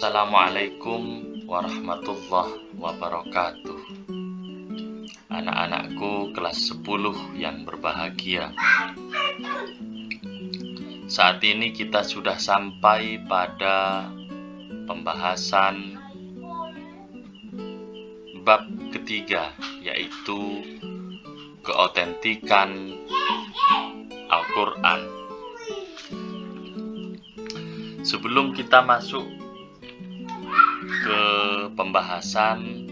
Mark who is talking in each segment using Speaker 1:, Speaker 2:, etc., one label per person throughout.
Speaker 1: Assalamualaikum warahmatullahi wabarakatuh. Anak-anakku kelas 10 yang berbahagia. Saat ini kita sudah sampai pada pembahasan bab ketiga, yaitu keotentikan Al-Quran. Sebelum kita masuk ke pembahasan,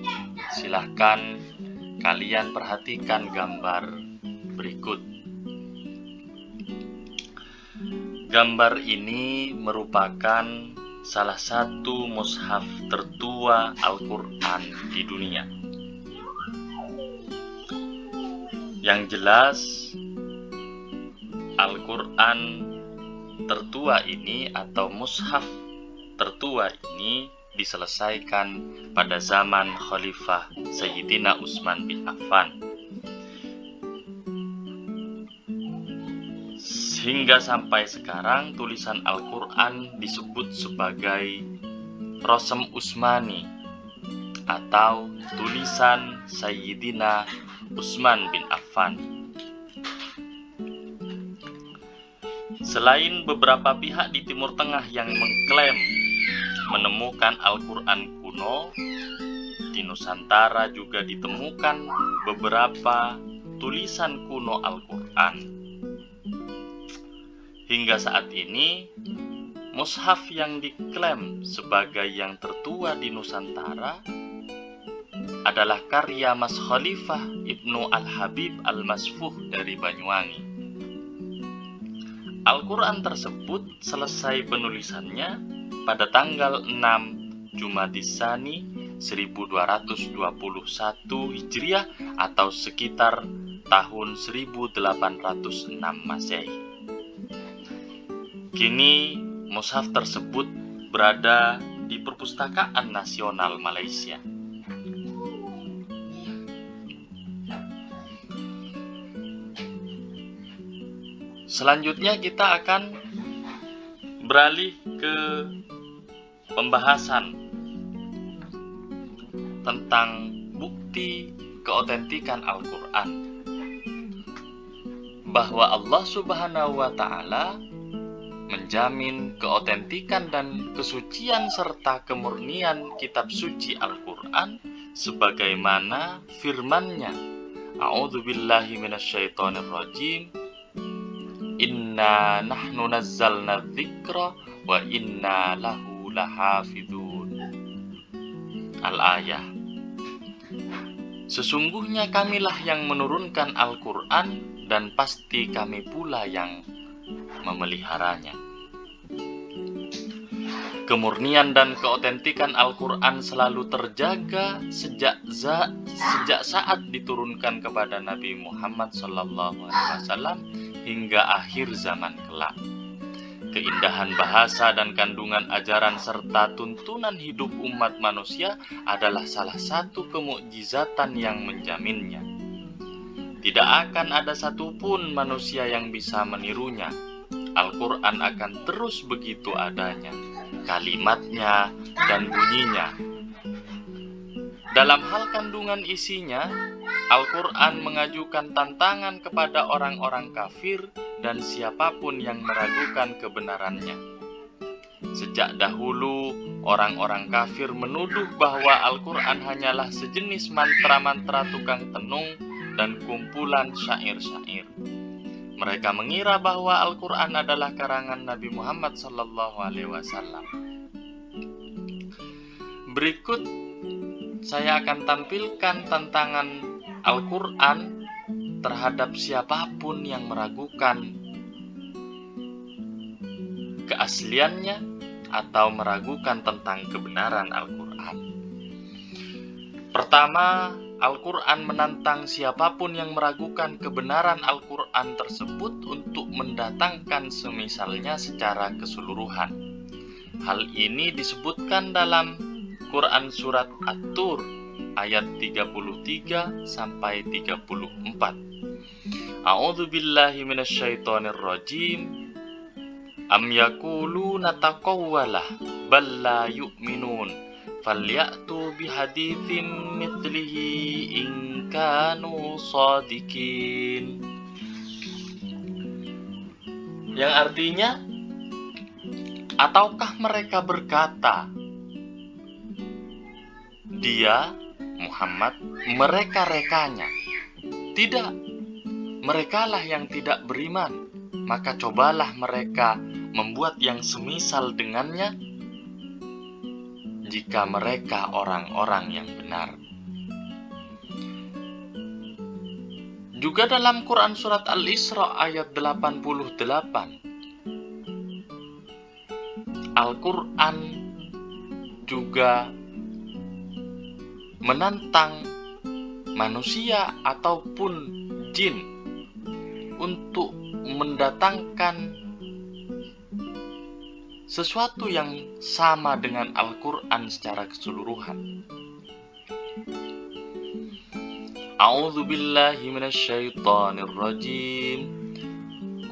Speaker 1: silahkan kalian perhatikan gambar berikut. Gambar ini merupakan salah satu mushaf tertua Al-Quran di dunia. Yang jelas, Al-Quran tertua ini atau mushaf tertua ini diselesaikan pada zaman Khalifah Sayyidina Utsman bin Affan. Hingga sampai sekarang tulisan Al-Quran disebut sebagai Rasm Utsmani atau tulisan Sayyidina Utsman bin Affan. Selain beberapa pihak di Timur Tengah yang mengklaim menemukan Al-Quran kuno, di Nusantara juga ditemukan beberapa tulisan kuno Al-Quran. Hingga saat ini, mushaf yang diklaim sebagai yang tertua di Nusantara adalah karya Mas Khalifah Ibnu Al-Habib Al-Masfuh dari Banyuwangi. Al-Quran tersebut selesai penulisannya pada tanggal 6 Jumaditsani 1221 Hijriah atau sekitar tahun 1806 Masehi. Kini mushaf tersebut berada di Perpustakaan Nasional Malaysia. Selanjutnya kita akan beralih ke pembahasan tentang bukti keotentikan Al-Quran, bahwa Allah Subhanahu wa Ta'ala menjamin keotentikan dan kesucian serta kemurnian kitab suci Al-Quran sebagaimana firman-Nya, A'udzubillahi minasyaitonirrajim, Inna nahnu nazzalna dzikra wa inna lahu lahafidun. Al-Ayah. Sesungguhnya kamilah yang menurunkan Al-Quran dan pasti kami pula yang memeliharanya. Kemurnian dan keotentikan Al-Quran selalu terjaga sejak saat diturunkan kepada Nabi Muhammad SAW hingga akhir zaman kelak. Keindahan bahasa dan kandungan ajaran serta tuntunan hidup umat manusia adalah salah satu kemukjizatan yang menjaminnya. Tidak akan ada satupun manusia yang bisa menirunya. Al-Quran akan terus begitu adanya, kalimatnya dan bunyinya. Dalam hal kandungan isinya, Al-Quran mengajukan tantangan kepada orang-orang kafir dan siapapun yang meragukan kebenarannya. Sejak dahulu, orang-orang kafir menuduh bahwa Al-Quran hanyalah sejenis mantra-mantra tukang tenung dan kumpulan syair-syair. Mereka mengira bahwa Al-Quran adalah karangan Nabi Muhammad SAW. Berikut saya akan tampilkan tantangan Al-Quran terhadap siapapun yang meragukan keasliannya atau meragukan tentang kebenaran Al-Quran. Pertama, Al-Quran menantang siapapun yang meragukan kebenaran Al-Quran tersebut untuk mendatangkan semisalnya secara keseluruhan. Hal ini disebutkan dalam Quran Surat At-Tur ayat 33 sampai 34. A'udzu billahi minasyaitonir rajim. Am yaquluna taqawwalah bal la yu'minun falyatu bihaditsin mithlihi in kanu shadiqin. Yang artinya, ataukah mereka berkata, dia Muhammad mereka-rekanya? Tidak, merekalah yang tidak beriman. Maka cobalah mereka membuat yang semisal dengannya, jika mereka orang-orang yang benar. Juga dalam Quran surat Al-Isra ayat 88, Al-Quran juga menantang manusia ataupun jin untuk mendatangkan sesuatu yang sama dengan Al-Quran secara keseluruhan. A'udzu billahi minasyaitonir rajim.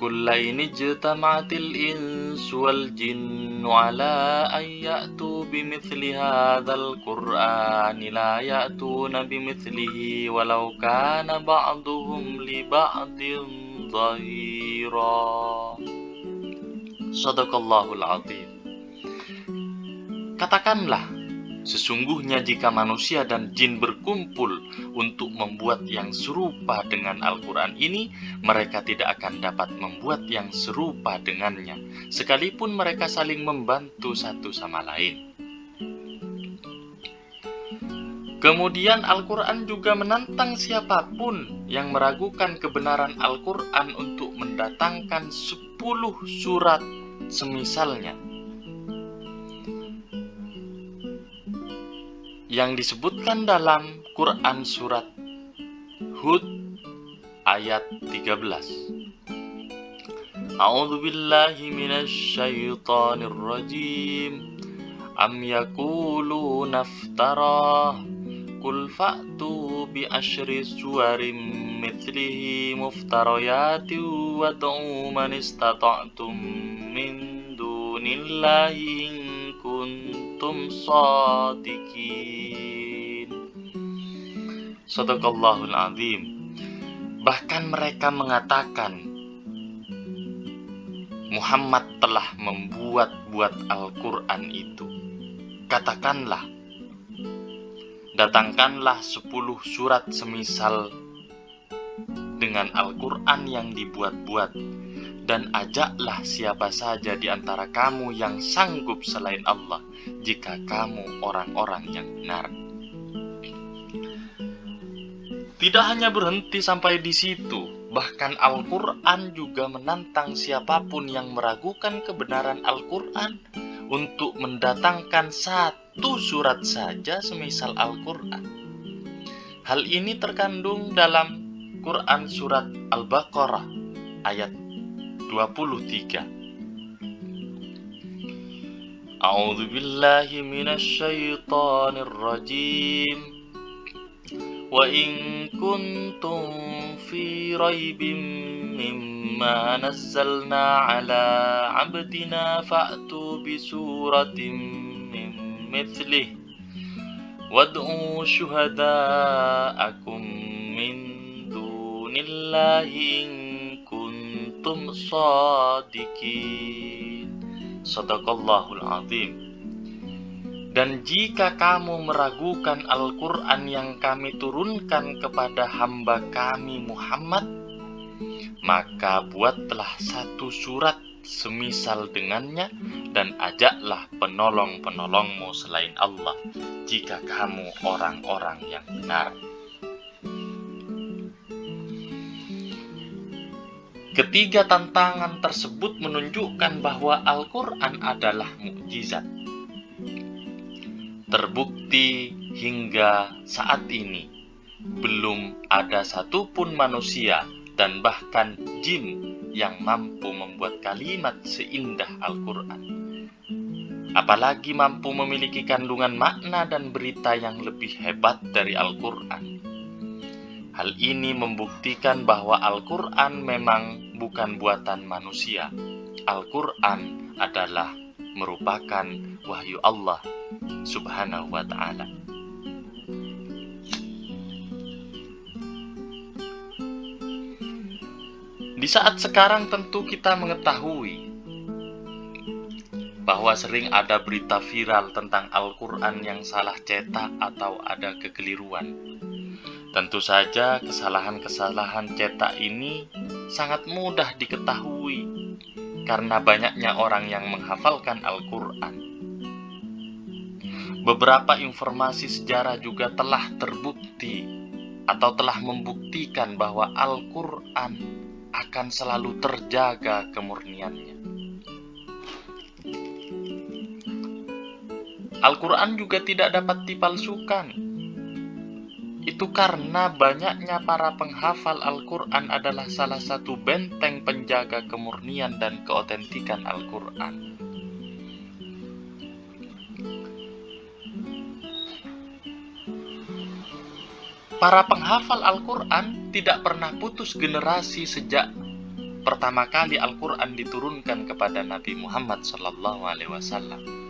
Speaker 1: Kullaini ijtama'atil insu wal jinnu ala an ya'tu bimithli hadzal qur'ani la ya'tuna bimithlihi walau kana ba'duhum li ba'din dhahira. Shadaqallahul azim. Katakanlah, sesungguhnya jika manusia dan jin berkumpul untuk membuat yang serupa dengan Al-Quran ini, mereka tidak akan dapat membuat yang serupa dengannya, sekalipun mereka saling membantu satu sama lain. Kemudian Al-Quran juga menantang siapapun yang meragukan kebenaran Al-Quran untuk mendatangkan 10 surat semisalnya, yang disebutkan dalam Quran surat Hud ayat 13. A'udzu billahi minasyaitonir rajim. Am yaquluna iftara qul fa'tu bi asyri suwarim mithlihi muftarayati wad'u man istata'tum min dunillahi in kuntum shadiqin. Shadaqallahul azim. Bahkan mereka mengatakan Muhammad telah membuat-buat Al-Quran itu. Katakanlah, datangkanlah 10 surat semisal dengan Al-Quran yang dibuat-buat, dan ajaklah siapa saja di antara kamu yang sanggup selain Allah, jika kamu orang-orang yang benar. Tidak hanya berhenti sampai di situ, bahkan Al-Quran juga menantang siapapun yang meragukan kebenaran Al-Quran untuk mendatangkan 1 surat saja semisal Al-Quran. Hal ini terkandung dalam Quran surat Al-Baqarah ayat 23. A'udzu billahi minasyaitonir rajim. Wa in kuntum fi raibin mimma nazzalna ala 'abdina fa'tu bi suratin min mithlihi wad'u syuhada'akum min dunillahi in kuntum shadiqin. Shadaqallahul azim. Dan jika kamu meragukan Al-Quran yang kami turunkan kepada hamba kami Muhammad, maka buatlah 1 surat semisal dengannya dan ajaklah penolong-penolongmu selain Allah, jika kamu orang-orang yang benar. Ketiga tantangan tersebut menunjukkan bahwa Al-Quran adalah mukjizat. Terbukti hingga saat ini belum ada satupun manusia dan bahkan jin yang mampu membuat kalimat seindah Al-Quran, apalagi mampu memiliki kandungan makna dan berita yang lebih hebat dari Al-Quran. Hal ini membuktikan bahwa Al-Quran memang bukan buatan manusia. Al-Quran adalah merupakan wahyu Allah Subhanahu wa ta'ala. Di saat sekarang tentu kita mengetahui bahwa sering ada berita viral tentang Al-Quran yang salah cetak atau ada kekeliruan. Tentu saja kesalahan-kesalahan cetak ini sangat mudah diketahui karena banyaknya orang yang menghafalkan Al-Quran. Beberapa informasi sejarah juga telah terbukti atau telah membuktikan bahwa Al-Quran akan selalu terjaga kemurniannya. Al-Quran juga tidak dapat dipalsukan. Itu karena banyaknya para penghafal Al-Quran adalah salah satu benteng penjaga kemurnian dan keotentikan Al-Quran. Para penghafal Al-Quran tidak pernah putus generasi sejak pertama kali Al-Quran diturunkan kepada Nabi Muhammad SAW.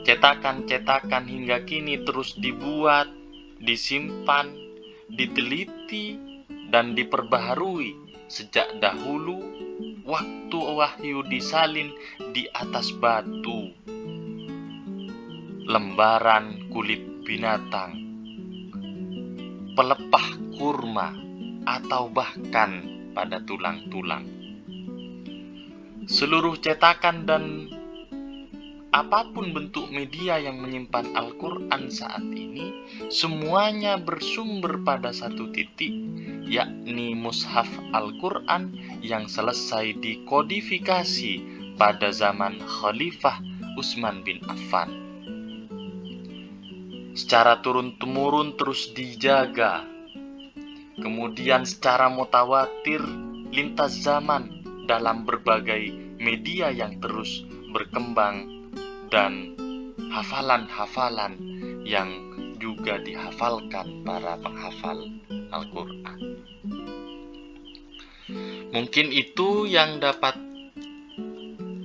Speaker 1: Cetakan-cetakan hingga kini terus dibuat, disimpan, diteliti, dan diperbaharui sejak dahulu waktu wahyu disalin di atas batu, lembaran kulit binatang, pelepah kurma, atau bahkan pada tulang-tulang. Seluruh cetakan dan apapun bentuk media yang menyimpan Al-Quran saat ini, semuanya bersumber pada satu titik, yakni mushaf Al-Quran yang selesai dikodifikasi pada zaman Khalifah Utsman bin Affan. Secara turun-temurun terus dijaga, kemudian secara mutawatir lintas zaman dalam berbagai media yang terus berkembang, dan hafalan-hafalan yang juga dihafalkan para penghafal Al-Quran. Mungkin itu yang dapat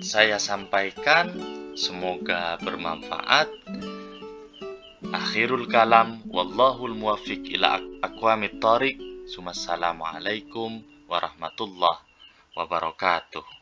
Speaker 1: saya sampaikan, semoga bermanfaat. Akhirul kalam, wallahul muwaffiq ila aqwamit thoriq. Assalamualaikum warahmatullahi wabarakatuh.